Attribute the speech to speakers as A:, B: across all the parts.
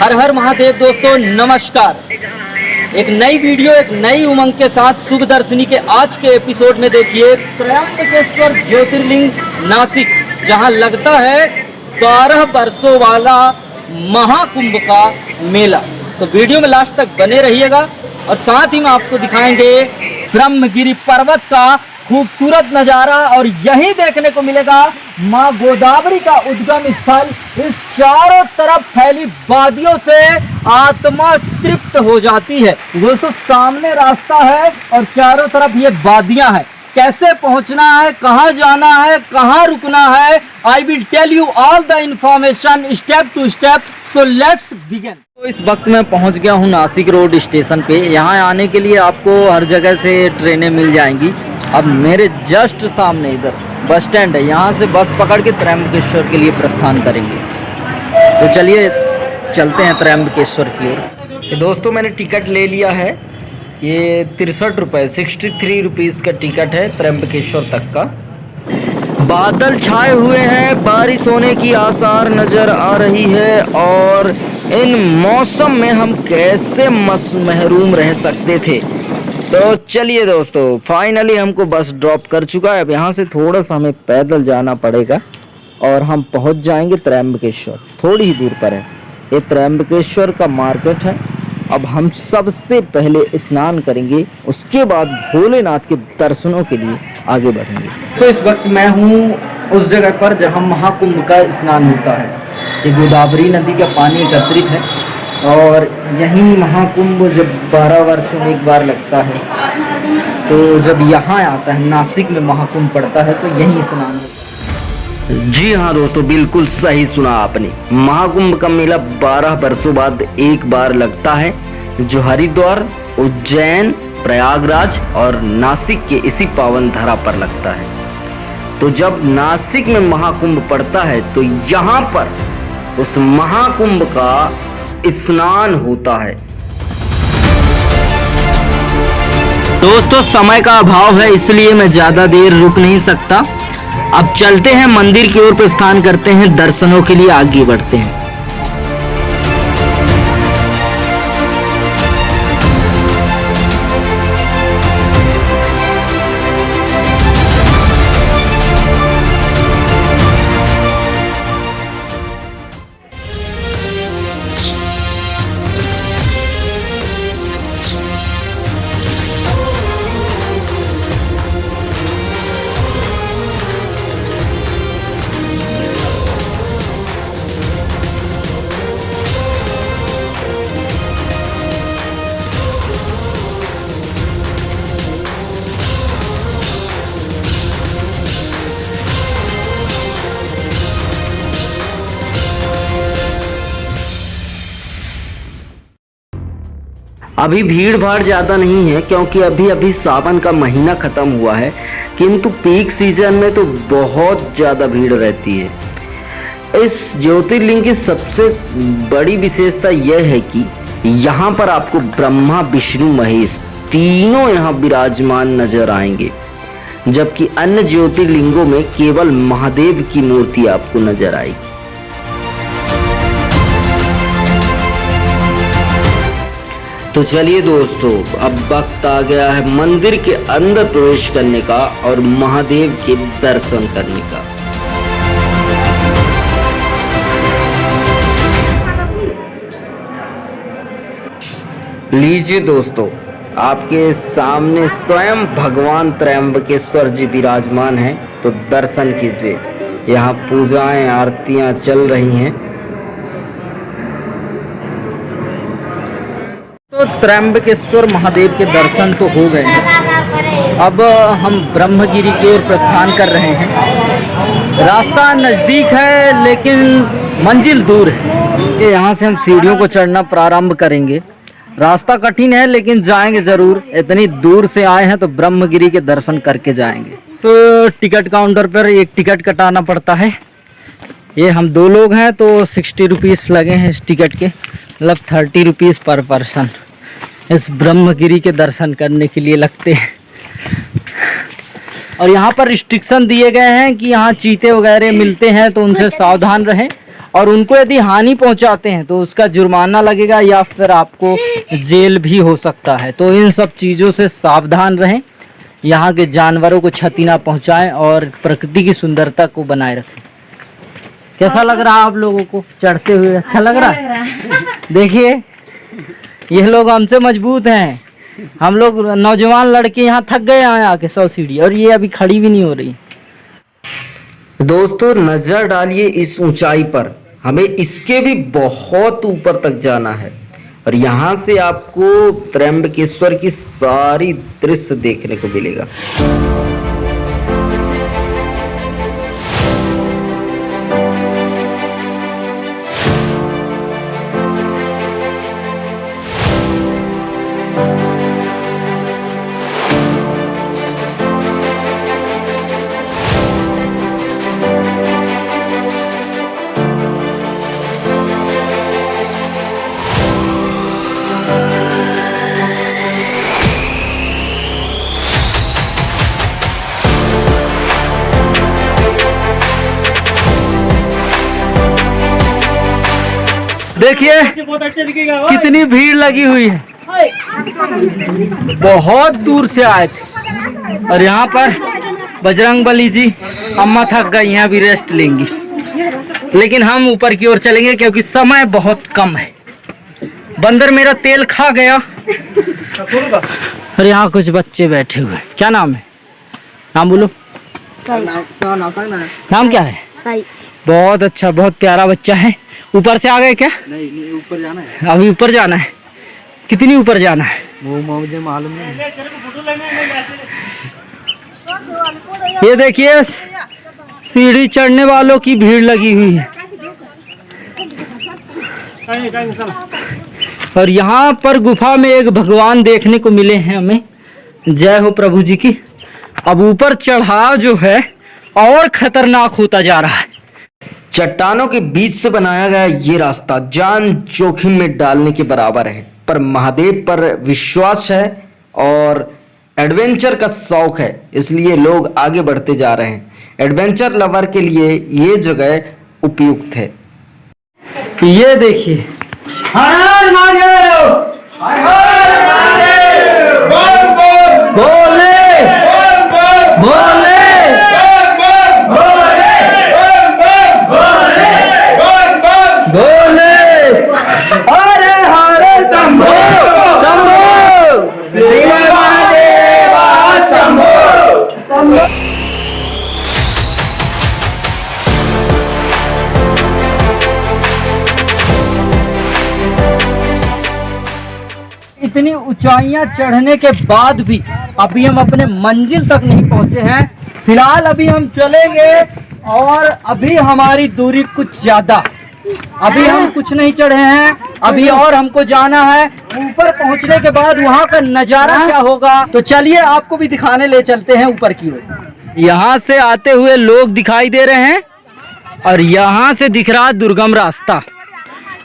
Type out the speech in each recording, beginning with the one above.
A: हर हर महादेव दोस्तों, नमस्कार। एक नई वीडियो, एक नई उमंग के साथ शुभ दर्शनी के आज के एपिसोड में देखिए त्रयंबकेश्वर ज्योतिर्लिंग नासिक, जहां लगता है 12 वर्षों वाला महाकुंभ का मेला। तो वीडियो में लास्ट तक बने रहिएगा और साथ ही में आपको दिखाएंगे ब्रह्मगिरी पर्वत का खूबसूरत नजारा और यही देखने को मिलेगा माँ गोदावरी का उद्गम स्थल। इस चारों तरफ फैली वादियों से आत्मा तृप्त हो जाती है। दोस्तों सामने रास्ता है और चारों तरफ ये वादियां हैं। कैसे पहुंचना है, कहां जाना है, कहां रुकना है, I will tell you all the information step to step. So let's begin. तो इस वक्त मैं पहुंच गया हूं नासिक रोड स्टेशन पे। यहाँ आने के लिए आपको हर जगह से ट्रेनें मिल जाएंगी। अब मेरे जस्ट सामने इधर बस स्टैंड है, यहाँ से बस पकड़ के त्रयंबकेश्वर के लिए प्रस्थान करेंगे। तो चलिए चलते हैं त्रयंबकेश्वर की ओर। दोस्तों मैंने टिकट ले लिया है, ये 63 रुपये 63 रुपीज़ का टिकट है त्रयंबकेश्वर तक का। बादल छाए हुए हैं, बारिश होने की आसार नज़र आ रही है और इन मौसम में हम कैसे महरूम रह सकते थे। तो चलिए दोस्तों, फाइनली हमको बस ड्रॉप कर चुका है। अब यहाँ से थोड़ा सा हमें पैदल जाना पड़ेगा और हम पहुँच जाएंगे त्रयंबकेश्वर। थोड़ी ही दूर पर है, ये त्रयंबकेश्वर का मार्केट है। अब हम सबसे पहले स्नान करेंगे, उसके बाद भोलेनाथ के दर्शनों के लिए आगे बढ़ेंगे। तो इस वक्त मैं हूँ उस जगह पर जहाँ महाकुंभ का स्नान होता है। ये गोदावरी नदी का पानी एकत्रित है और यहीं महाकुंभ जब 12 वर्षों में एक बार लगता है, तो जब यहाँ आता है नासिक में महाकुंभ पड़ता है तो यहीं स्नान होता है। जी हाँ दोस्तों, बिल्कुल सही सुना आपने। महाकुंभ का मेला 12 वर्षों बाद एक बार लगता है, जो हरिद्वार, उज्जैन, प्रयागराज और नासिक के इसी पावन धरा पर लगता है। तो जब नासिक में महाकुंभ पड़ता है तो यहाँ पर उस महाकुंभ का स्नान होता है। दोस्तों समय का अभाव है, इसलिए मैं ज्यादा देर रुक नहीं सकता। अब चलते हैं मंदिर की ओर प्रस्थान करते हैं, दर्शनों के लिए आगे बढ़ते हैं। अभी भीड़ भाड़ ज़्यादा नहीं है क्योंकि अभी सावन का महीना ख़त्म हुआ है, किंतु पीक सीजन में तो बहुत ज़्यादा भीड़ रहती है। इस ज्योतिर्लिंग की सबसे बड़ी विशेषता यह है कि यहाँ पर आपको ब्रह्मा, विष्णु, महेश तीनों यहाँ विराजमान नजर आएंगे, जबकि अन्य ज्योतिर्लिंगों में केवल महादेव की मूर्ति आपको नजर आएगी। तो चलिए दोस्तों, अब वक्त आ गया है मंदिर के अंदर प्रवेश करने का और महादेव के दर्शन करने का। लीजिए दोस्तों, आपके सामने स्वयं भगवान त्रयंबकेश्वर जी विराजमान हैं, तो दर्शन कीजिए। यहाँ पूजाएं, आरतियां चल रही हैं। तो त्रयंबकेश्वर महादेव के दर्शन तो हो गए हैं। अब हम ब्रह्मगिरी की ओर प्रस्थान कर रहे हैं। रास्ता नज़दीक है लेकिन मंजिल दूर है। यहाँ से हम सीढ़ियों को चढ़ना प्रारंभ करेंगे। रास्ता कठिन है लेकिन जाएंगे ज़रूर। इतनी दूर से आए हैं तो ब्रह्मगिरी के दर्शन करके जाएंगे। तो टिकट काउंटर पर एक टिकट कटाना पड़ता है। ये हम 2 लोग हैं तो 60 रुपीज़ लगे हैं इस टिकट के, मतलब 30 रुपीज़ पर पर्सन इस ब्रह्मगिरी के दर्शन करने के लिए लगते हैं। और यहाँ पर रिस्ट्रिक्शन दिए गए हैं कि यहाँ चीते वगैरह मिलते हैं तो उनसे सावधान रहें। और उनको यदि हानि पहुंचाते हैं तो उसका जुर्माना लगेगा या फिर आपको जेल भी हो सकता है। तो इन सब चीज़ों से सावधान रहें, यहाँ के जानवरों को क्षति ना पहुंचाएं और प्रकृति की सुंदरता को बनाए रखें। कैसा लग रहा है आप लोगों को चढ़ते हुए? अच्छा लग रहा है? देखिए ये लोग हमसे मजबूत हैं, हम लोग नौजवान लड़के यहाँ थक गए हैं आके 100 सीढ़ी, और ये अभी खड़ी भी नहीं हो रही। दोस्तों नजर डालिए इस ऊंचाई पर, हमें इसके भी बहुत ऊपर तक जाना है और यहाँ से आपको त्र्यंबकेश्वर की सारी दृश्य देखने को मिलेगा। देखिए कितनी भीड़ लगी हुई है, बहुत दूर से आए थे और यहाँ पर बजरंगबली जी, अम्मा थक गई हैं, अभी रेस्ट लेंगी, लेकिन हम ऊपर की ओर चलेंगे क्योंकि समय बहुत कम है। बंदर मेरा तेल खा गया। और यहाँ कुछ बच्चे बैठे हुए, क्या नाम है? नाम बोलो। नाम क्या है? बहुत अच्छा, बहुत प्यारा बच्चा है। ऊपर से आ गए क्या? नहीं, ऊपर जाना है। अभी ऊपर जाना है। कितनी ऊपर जाना है वो मुझे मालूम नहीं। ये देखिए सीढ़ी चढ़ने वालों की भीड़ लगी हुई है और यहाँ पर गुफा में एक भगवान देखने को मिले हैं हमें। जय हो प्रभु जी की। अब ऊपर चढ़ाव जो है और खतरनाक होता जा रहा है। चट्टानों के बीच से बनाया गया ये रास्ता जान जोखिम में डालने के बराबर है, पर महादेव पर विश्वास है और एडवेंचर का शौक है, इसलिए लोग आगे बढ़ते जा रहे हैं। एडवेंचर लवर के लिए ये जगह उपयुक्त है। ये देखिए, हर हर महादेव, हर हर महादेव, बोले बोले बोले, हरे हरे शंभो शंभो, शिव महादेव शंभो। इतनी ऊंचाइयां चढ़ने के बाद भी अभी हम अपने मंजिल तक नहीं पहुंचे हैं। फिलहाल अभी हम चलेंगे और अभी हमारी दूरी कुछ ज्यादा, अभी हम कुछ नहीं चढ़े हैं, अभी और हमको जाना है। ऊपर पहुंचने के बाद वहां का नजारा क्या होगा तो चलिए आपको भी दिखाने ले चलते हैं ऊपर की ओर। यहाँ से आते हुए लोग दिखाई दे रहे हैं और यहाँ से दिख रहा दुर्गम रास्ता,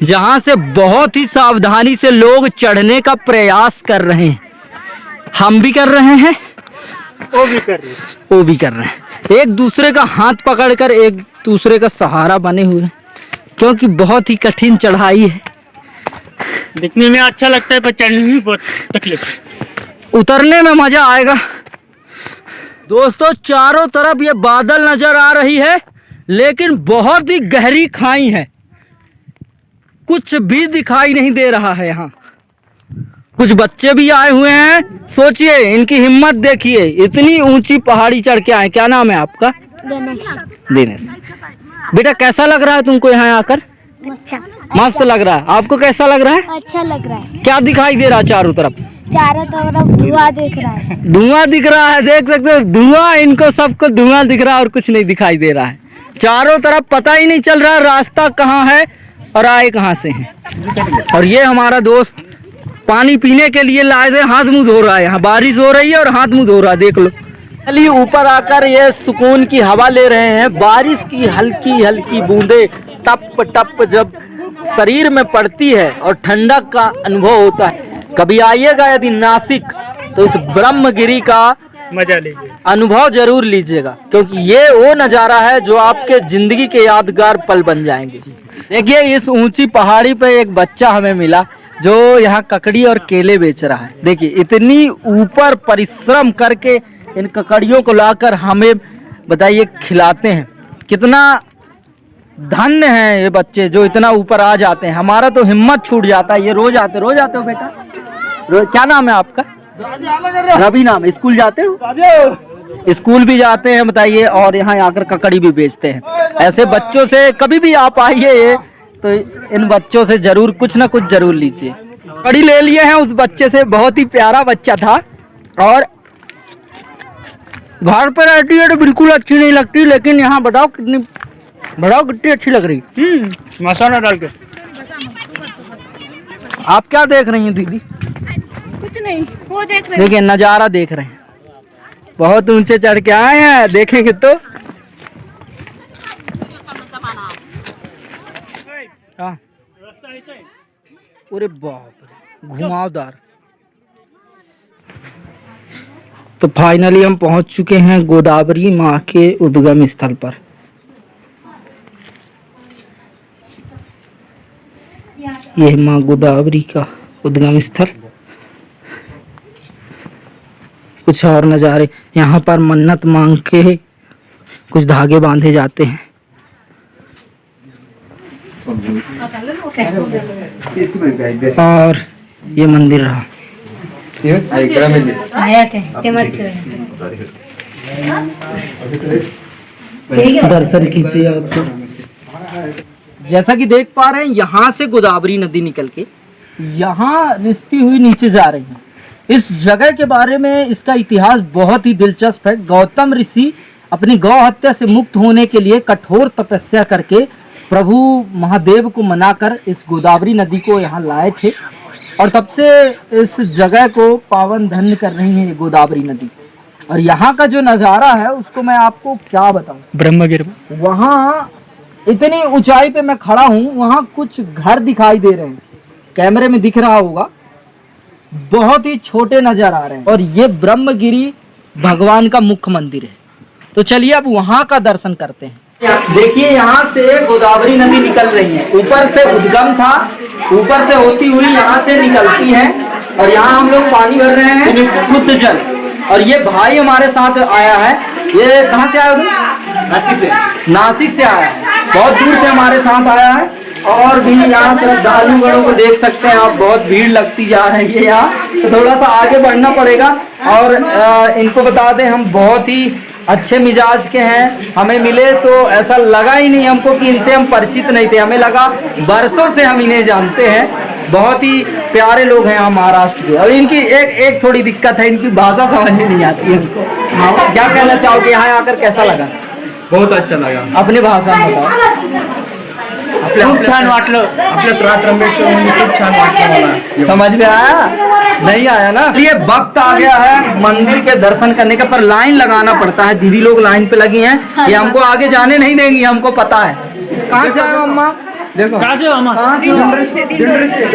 A: जहाँ से बहुत ही सावधानी से लोग चढ़ने का प्रयास कर रहे हैं। हम भी कर रहे हैं, वो भी कर रहे हैं। एक दूसरे का हाथ पकड़कर एक दूसरे का सहारा बने हुए हैं, क्योंकि बहुत ही कठिन चढ़ाई है।
B: दिखने में अच्छा लगता है पर चढ़ने में बहुत तकलीफ।
A: उतरने में मजा आएगा। दोस्तों चारों तरफ ये बादल नजर आ रही है, लेकिन बहुत ही गहरी खाई है, कुछ भी दिखाई नहीं दे रहा है। यहाँ कुछ बच्चे भी आए हुए हैं, सोचिए इनकी हिम्मत देखिए, इतनी ऊंची पहाड़ी चढ़ के आए। क्या नाम है आपका? दिनेश। बेटा कैसा लग रहा है तुमको यहाँ आकर? मस्त लग रहा है। आपको कैसा लग रहा है?
C: अच्छा लग रहा है।
A: क्या दिखाई दे रहा है चारों तरफ?
C: चारों तरफ धुआं दिख रहा है।
A: धुआं दिख रहा है, देख सकते हो धुआं, इनको सबको धुआं दिख रहा है और कुछ नहीं दिखाई दे रहा है। चारों तरफ पता ही नहीं चल रहा है रास्ता कहाँ है और आए कहाँ से हैं। और ये हमारा दोस्त पानी पीने के लिए लाए थे, हाथ मुंह धो रहा है। यहाँ बारिश हो रही है और हाथ मुंह धो रहा है, देख लो। चलिए ऊपर आकर ये सुकून की हवा ले रहे हैं। बारिश की हल्की हल्की बूंदे टप टप जब शरीर में पड़ती है और ठंडक का अनुभव होता है। कभी आइएगा यदि नासिक तो इस ब्रह्मगिरी का
B: मजा लीजिए।
A: अनुभव जरूर लीजिएगा, क्योंकि ये वो नज़ारा है जो आपके जिंदगी के यादगार पल बन जाएंगे। देखिए इस ऊंची पहाड़ी पे एक बच्चा हमें मिला जो यहाँ ककड़ी और केले बेच रहा है। देखिए इतनी ऊपर परिश्रम करके इन ककड़ियों को लाकर हमें बताइए खिलाते हैं। कितना धन्य है ये बच्चे जो इतना ऊपर आ जाते हैं। हमारा तो हिम्मत छूट जाता है। ये रोज आते हो बेटा? क्या नाम है आपका? रवि नाम है। स्कूल जाते हो? स्कूल भी जाते हैं बताइए, और यहाँ आकर ककड़ी भी बेचते हैं। ऐसे बच्चों से कभी भी आप आइए तो इन बच्चों से जरूर कुछ ना कुछ जरूर लीजिए। ककड़ी ले लिए हैं उस बच्चे से, बहुत ही प्यारा बच्चा था। और घर पर रहती है तो बिल्कुल अच्छी नहीं लगती, लेकिन यहाँ बताओ कितनी अच्छी लग रही।
B: मसाला डाल के।
A: आप क्या देख रही हैं दीदी?
C: कुछ नहीं, वो देख रहे
A: देखिए नज़ारा देख रहे हैं। बहुत ऊंचे चढ़ के आए हैं, देखेंगे तो हाँ। अरे बाप रे, घुमावदार। तो फाइनली हम पहुंच चुके हैं गोदावरी माँ के उद्गम स्थल पर। यह माँ गोदावरी का उद्गम स्थल। कुछ और नज़ारे यहाँ पर मन्नत मांग के कुछ धागे बांधे जाते हैं। और ये मंदिर रहा। दर्शन कीजिए आप। जैसा कि देख पा रहे हैं यहाँ से गोदावरी नदी निकल के यहाँ रिसती हुई नीचे जा रही है। इस जगह के बारे में इसका इतिहास बहुत ही दिलचस्प है। गौतम ऋषि अपनी गौ हत्या से मुक्त होने के लिए कठोर तपस्या करके प्रभु महादेव को मनाकर इस गोदावरी नदी को यहाँ लाए थे, और तब से इस जगह को पावन धन्य कर रही है ये गोदावरी नदी। और यहाँ का जो नज़ारा है उसको मैं आपको क्या बताऊँ।
B: ब्रह्मगिर
A: वहाँ इतनी ऊंचाई पे मैं खड़ा हूँ, वहाँ कुछ घर दिखाई दे रहे हैं, कैमरे में दिख रहा होगा, बहुत ही छोटे नजर आ रहे हैं। और ये ब्रह्मगिरी भगवान का मुख्य मंदिर है। तो चलिए अब वहाँ का दर्शन करते हैं। देखिए यहाँ से गोदावरी नदी निकल रही है। ऊपर से उद्गम था, ऊपर से होती हुई यहाँ से निकलती है, और यहाँ हम लोग पानी भर रहे हैं शुद्ध जल। और ये भाई हमारे साथ आया है। ये कहाँ से आया? नासिक से आया है। बहुत दूर से हमारे साथ आया है। और भी यहाँ श्रद्धालुगणों को देख सकते हैं आप, बहुत भीड़ लगती जा रही है यहाँ, तो थोड़ा सा आगे बढ़ना पड़ेगा। और इनको बता दें हम बहुत ही अच्छे मिजाज के हैं। हमें मिले तो ऐसा लगा ही नहीं हमको कि इनसे हम परिचित नहीं थे, हमें लगा बरसों से हम इन्हें जानते हैं। बहुत ही प्यारे लोग हैं हम महाराष्ट्र के। और इनकी एक थोड़ी दिक्कत है, इनकी भाषा समझ नहीं आती है इनको। क्या कहना चाहोगे, यहाँ आकर कैसा लगा?
D: बहुत अच्छा लगा।
A: अपनी भाषा में बताओ।
B: खूप छान वाटलं।
D: आपल्या त्रात्रंबकेश्वर मंदिर खूप छान वाटलं मला।
A: समझ में आया? नहीं आया ना? ये वक्त आ गया है मंदिर के दर्शन करने का, पर लाइन लगाना पड़ता है। दीदी लोग लाइन पे लगी हैं, ये हमको आगे जाने नहीं देंगी, हमको पता है। कहाँ से आए हो अम्मा? देखो
B: कहाँ से हो अम्मा?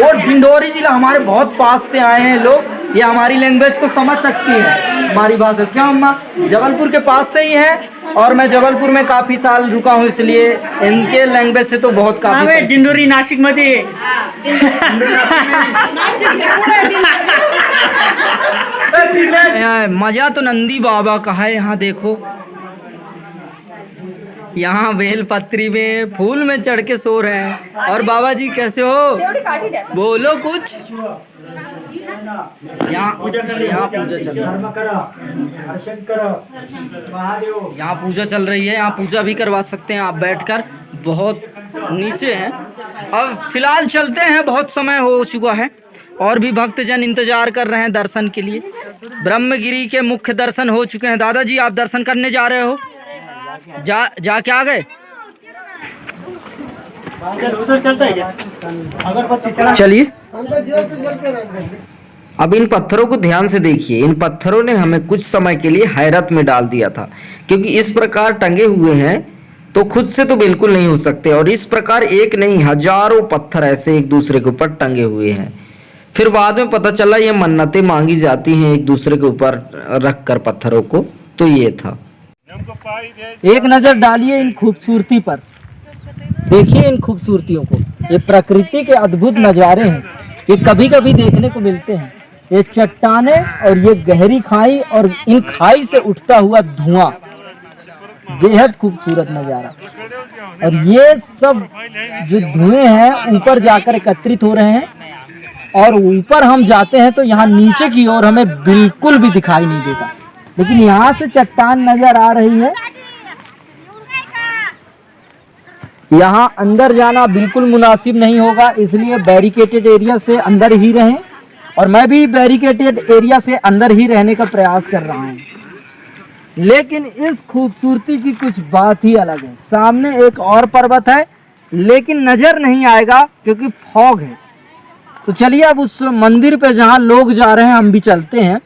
A: और डिंडोरी जिला, हमारे बहुत पास से आए हैं लोग। ये हमारी लैंग्वेज को समझ सकती है, हमारी बात है। क्या अम्मा? जबलपुर के पास से ही है, और मैं जबलपुर में काफी साल रुका हूँ, इसलिए इनके लैंग्वेज से तो बहुत काफी।
B: दिंडोरी नाशिक मध्ये।
A: मजा तो नंदी बाबा का है। यहाँ देखो, यहाँ बेलपत्री में फूल में चढ़ के सो रहे हैं। और बाबा जी कैसे हो? बोलो कुछ। यहाँ पूजा चल रही है, यहाँ पूजा चल रही है। यहाँ पूजा भी करवा सकते हैं आप बैठकर, बहुत नीचे हैं। अब फिलहाल चलते हैं, बहुत समय हो चुका है और भी भक्तजन इंतजार कर रहे हैं दर्शन के लिए। ब्रह्मगिरी के मुख्य दर्शन हो चुके हैं। दादाजी आप दर्शन करने जा रहे हो? जा क्या गए? चलिए। अब इन पत्थरों को ध्यान से देखिए। इन पत्थरों ने हमें कुछ समय के लिए हैरत में डाल दिया था, क्योंकि इस प्रकार टंगे हुए हैं तो खुद से तो बिल्कुल नहीं हो सकते। और इस प्रकार एक नहीं हजारों पत्थर ऐसे एक दूसरे के ऊपर टंगे हुए हैं। फिर बाद में पता चला ये मन्नतें मांगी जाती हैं एक दूसरे के ऊपर रख कर पत्थरों को। तो ये था। एक नजर डालिए इन खूबसूरती पर, देखिए इन खूबसूरतियों को। ये प्रकृति के अद्भुत नज़ारे हैं, ये कभी कभी देखने को मिलते हैं। ये चट्टाने और ये गहरी खाई और इन खाई से उठता हुआ धुआं, बेहद खूबसूरत नज़ारा। और ये सब जो धुएं हैं ऊपर जाकर एकत्रित हो रहे हैं, और ऊपर हम जाते हैं तो यहाँ नीचे की ओर हमें बिल्कुल भी दिखाई नहीं देता, लेकिन यहाँ से चट्टान नजर आ रही है। यहाँ अंदर जाना बिल्कुल मुनासिब नहीं होगा, इसलिए बैरिकेटेड एरिया से अंदर ही रहें। और मैं भी बैरिकेटेड एरिया से अंदर ही रहने का प्रयास कर रहा हूँ। लेकिन इस खूबसूरती की कुछ बात ही अलग है। सामने एक और पर्वत है, लेकिन नजर नहीं आएगा क्योंकि फॉग है। तो चलिए अब उस मंदिर पे जहाँ लोग जा रहे हैं हम भी चलते हैं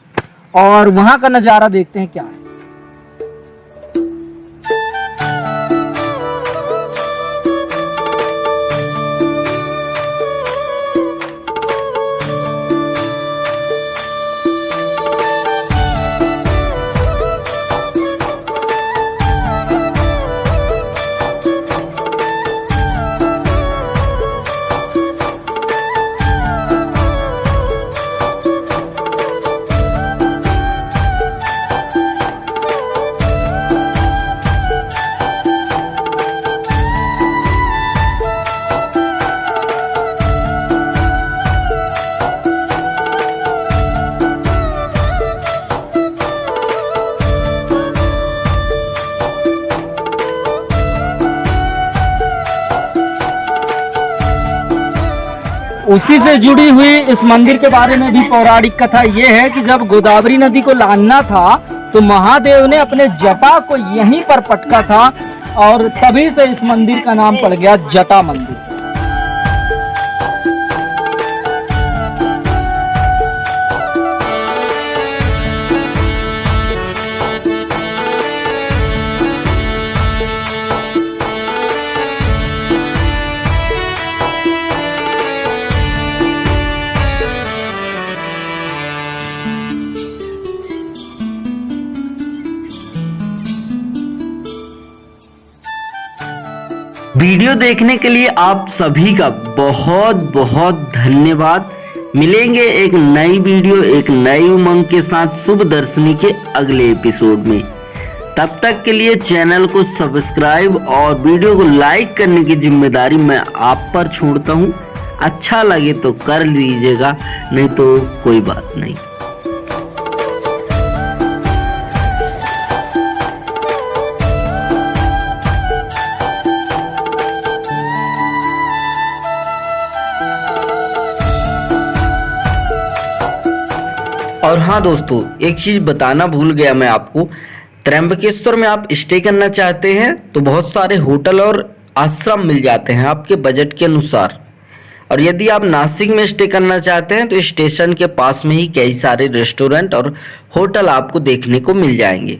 A: और वहाँ का नज़ारा देखते हैं क्या है। उसी से जुड़ी हुई इस मंदिर के बारे में भी पौराणिक कथा ये है कि जब गोदावरी नदी को लाना था तो महादेव ने अपने जटा को यहीं पर पटका था, और तभी से इस मंदिर का नाम पड़ गया जटा मंदिर।
E: वीडियो देखने के लिए आप सभी का बहुत बहुत धन्यवाद। मिलेंगे एक नई वीडियो एक नई उमंग के साथ शुभ दर्शनी के अगले एपिसोड में। तब तक के लिए चैनल को सब्सक्राइब और वीडियो को लाइक करने की जिम्मेदारी मैं आप पर छोड़ता हूँ। अच्छा लगे तो कर लीजिएगा, नहीं तो कोई बात नहीं।
A: और हाँ दोस्तों, एक चीज़ बताना भूल गया मैं आपको। त्र्यंबकेश्वर में आप स्टे करना चाहते हैं तो बहुत सारे होटल और आश्रम मिल जाते हैं आपके बजट के अनुसार। और यदि आप नासिक में स्टे करना चाहते हैं तो स्टेशन के पास में ही कई सारे रेस्टोरेंट और होटल आपको देखने को मिल जाएंगे।